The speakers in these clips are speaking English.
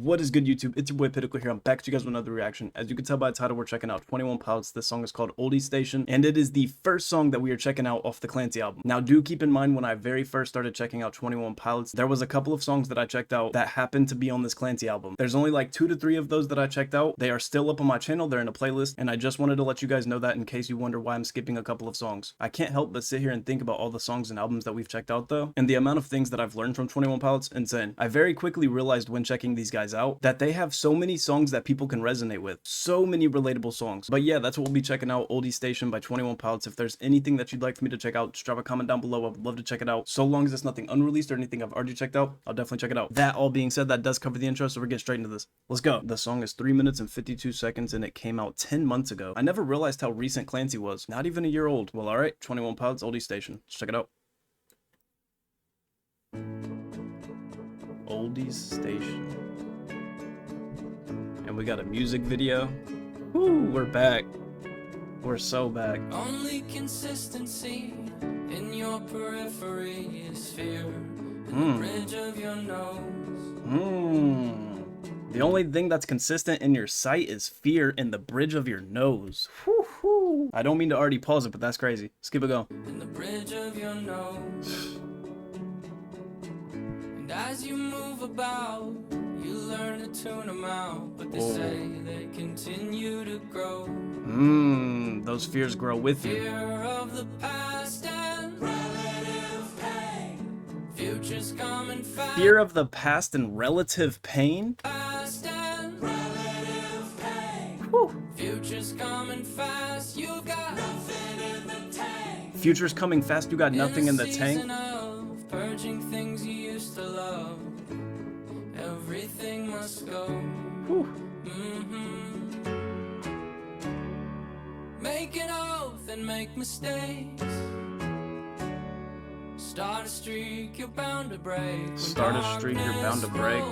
What is good, YouTube? It's your boy Pitiful here. I'm back to you guys with another reaction. As you can tell by the title, we're checking out 21 Pilots. This song is called Oldie Station, and it is the first song that we are checking out off the Clancy album. Now, do keep in mind, when I very first started checking out 21 Pilots, there was a couple of songs that I checked out that happened to be on this Clancy album. There's only like 2 to 3 of those that I checked out. They are still up on my channel. They're in a playlist, and I just wanted to let you guys know that in case you wonder why I'm skipping a couple of songs. I can't help but sit here and think about all the songs and albums that we've checked out, though, and the amount of things that I've learned from 21 Pilots, insane. I very quickly realized when checking these guys out that they have so many songs that people can resonate with, so many relatable songs. But yeah, that's what we'll be checking out, Oldie Station by 21 Pilots. If there's anything that you'd like for me to check out, just drop a comment down below. I would love to check it out. So long as it's nothing unreleased or anything I've already checked out, I'll definitely check it out. That all being said, that does cover the intro, so we're getting straight into this. Let's go. The song is 3 minutes and 52 seconds and it came out 10 months ago. I never realized how recent Clancy was. Not even a year old. Well, alright, 21 Pilots, Oldie Station. Let's check it out. Oldies Station. And we got a music video. Woo, we're back. We're so back. Only consistency in your periphery is fear in the bridge of your nose. The only thing that's consistent in your sight is fear in the bridge of your nose. Woo-hoo. I don't mean to already pause it, but that's crazy. Let's keep it going. In the bridge of your nose. And as you move about, you learn to tune them out, but they say they continue to grow. Those fears grow with you. Fear of the past and relative pain. Future's coming fast. Fear of the past and relative pain? Past and relative pain. Whew. Future's coming fast, you got nothing in the tank. Future's coming fast, you got nothing in the tank. Of purging things you used to love. Everything must go. Make an oath and make mistakes. Start a streak, you're bound to break. Start a streak, you're bound to break.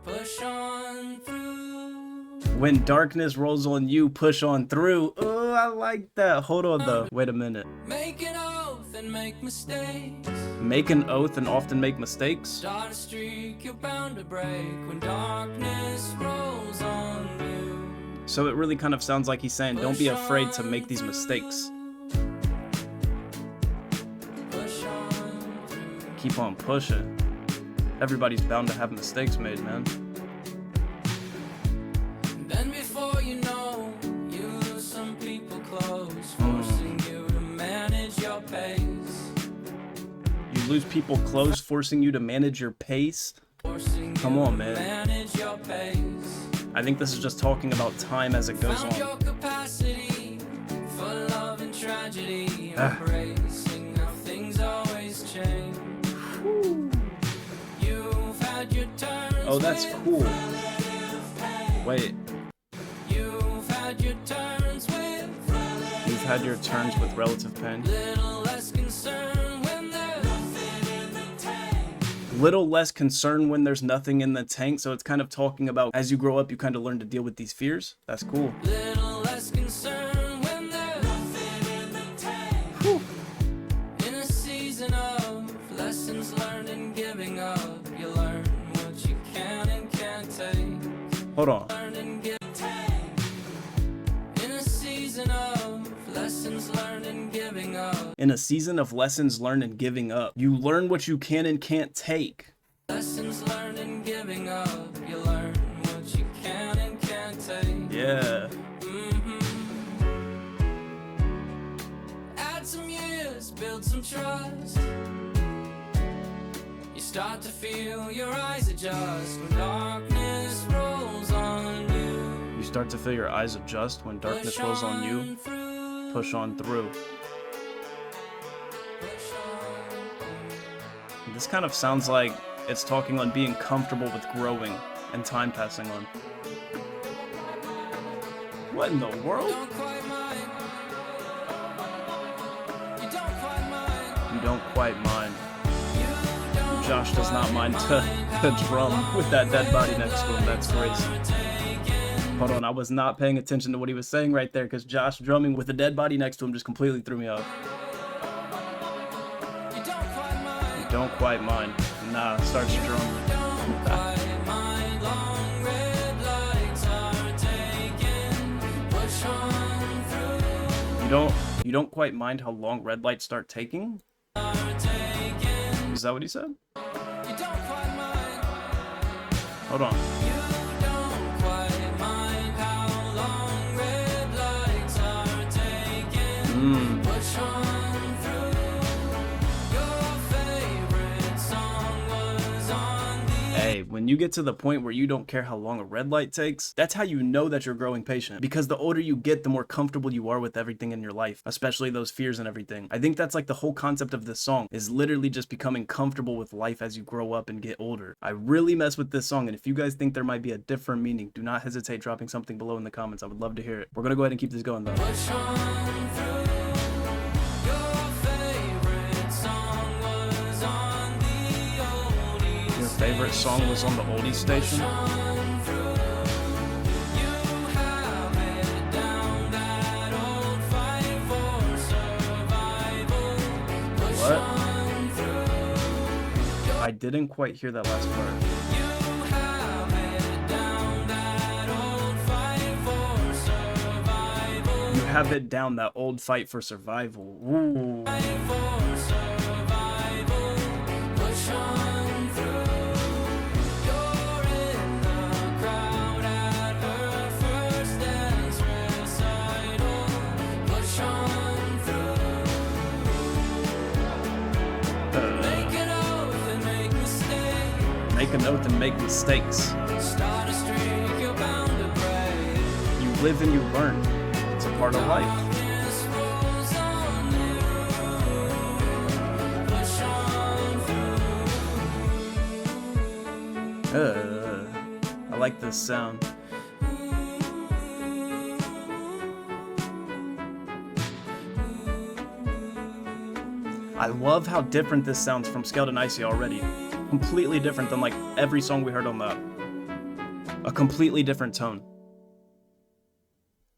Push on through. When darkness rolls on you, push on through. Oh, I like that. Hold on though. Wait a minute. Make an oath and make mistakes. Make an oath and often make mistakes. Start a streak, you're bound to break when darkness rolls on you. So it really kind of sounds like he's saying, don't be afraid to make these mistakes. Keep on pushing. Everybody's bound to have mistakes made, man. Then before you know, you lose some people close, forcing you to manage your pace. You lose people close, forcing you to manage your pace? Come on, man. I think this is just talking about time as it goes on. Your capacity for love and tragedy, embracing how things always change. You've had your turns. Oh, that's cool. Wait. You've had your turns with relative. You've had your turns with relative pain. Little less concern when there's nothing in the tank. Little less concern when there's nothing in the tank. So it's kind of talking about as you grow up, you kind of learn to deal with these fears. That's cool. Little less concern when there's nothing in the tank. Whew. In a season of lessons learned and giving up, you learn what you can and can't take. Hold on. Learn and give take. In a season of lessons learned and giving up. In a season of lessons learned and giving up, you learn what you can and can't take. Lessons learned and giving up, you learn what you can and can't take. Yeah. Add some years, build some trust. You start to feel your eyes adjust when darkness rolls on you. You start to feel your eyes adjust when darkness rolls on you. Push on through. This kind of sounds like it's talking on being comfortable with growing and time passing on. What in the world? You don't quite mind. Josh does not mind to drum with that dead body next to him. That's crazy. Hold on, I was not paying attention to what he was saying right there because Josh drumming with a dead body next to him just completely threw me off. You don't quite mind. Nah, it starts strong. You don't quite mind how long red lights start taking? Is that what he said? Hold on. Hey, when you get to the point where you don't care how long a red light takes, that's how you know that you're growing patient. Because the older you get, the more comfortable you are with everything in your life, especially those fears and everything. I think that's like the whole concept of this song, is literally just becoming comfortable with life as you grow up and get older. I really mess with this song, and if you guys think there might be a different meaning, do not hesitate dropping something below in the comments. I would love to hear it. We're gonna go ahead and keep this going though. Favorite song was on the Oldies station? What? I didn't quite hear that last part. You have it down, that old fight for survival. Ooh. Make an oath and make mistakes. You live and you learn. It's a part of life. I like this sound. I love how different this sounds from Scaled and Icy already. Completely different than like every song we heard on that. A completely different tone.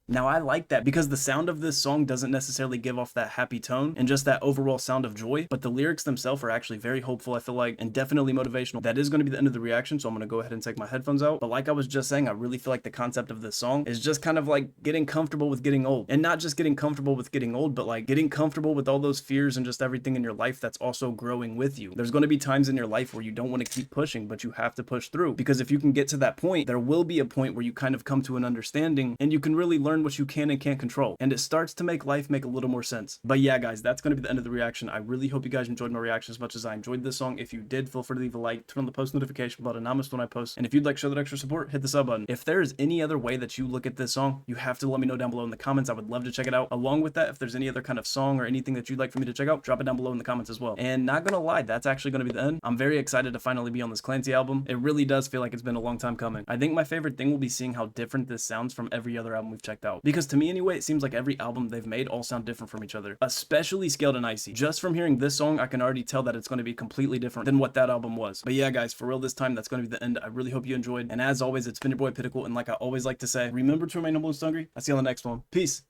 Now I like that because the sound of this song doesn't necessarily give off that happy tone and just that overall sound of joy, but the lyrics themselves are actually very hopeful, I feel like, and definitely motivational. That is going to be the end of the reaction, so I'm going to go ahead and take my headphones out. But like I was just saying, I really feel like the concept of this song is just kind of like getting comfortable with getting old. And not just getting comfortable with getting old, but like getting comfortable with all those fears and just everything in your life that's also growing with you. There's going to be times in your life where you don't want to keep pushing, but you have to push through. Because if you can get to that point, there will be a point where you kind of come to an understanding and you can really learn what you can and can't control, and it starts to make life make a little more sense. But yeah, guys, that's going to be the end of the reaction. I really hope you guys enjoyed my reaction as much as I enjoyed this song. If you did, feel free to leave a like, turn on the post notification bell, anonymous when I post, and if you'd like to show that extra support, hit the sub button. If there is any other way that you look at this song, you have to let me know down below in the comments. I would love to check it out. Along with that, if there's any other kind of song or anything that you'd like for me to check out, drop it down below in the comments as well. And not gonna lie, that's actually going to be the end. I'm very excited to finally be on this Clancy album. It really does feel like it's been a long time coming. I think my favorite thing will be seeing how different this sounds from every other album we've checked out, because to me anyway, it seems like every album they've made all sound different from each other, especially Scaled and Icy. Just from hearing this song, I can already tell that it's going to be completely different than what that album was. But yeah, guys, for real this time, that's going to be the end. I really hope you enjoyed, and as always, it's been your boy Pitikul, and like I always like to say, remember to remain humble and hungry. I'll see you on the next one. Peace.